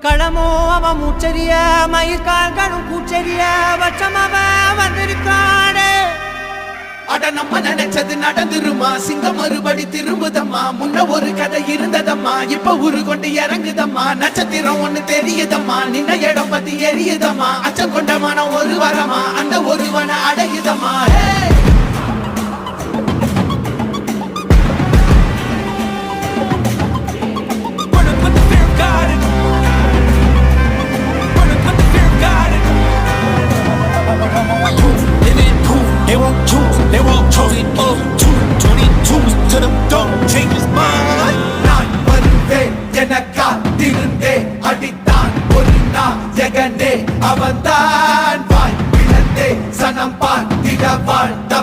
களமோ அவன் மூச்சரிய மயிர்கால்களும் பூச்செரிய வச்சம் அவன் வந்திருக்காடு. அட நம்ம நினைச்சது நடந்துருமா, சிங்கம் மறுபடி திரும்புதம்மா. முன்ன ஒரு கதை இருந்ததம்மா, இப்ப உரு கொண்டு இறங்குதம்மா. நட்சத்திரம் ஒண்ணு தெரியுதம்மா, நின்ன இடம் பத்தி எரியுதம்மா. அச்சம் கொண்ட மனம் ஒரு வரமா, அந்த ஒருவன அடையுதம்மா. They won't choose, they won't choose it up. 222s to the dog, change his mind. நான் வருவேன் என காத்திருந்தே, அடித்தான் ஒரு நாயகனே அவன்தான். வாய் பிளந்தே சனம் பார்த்திட வாழ்ந்த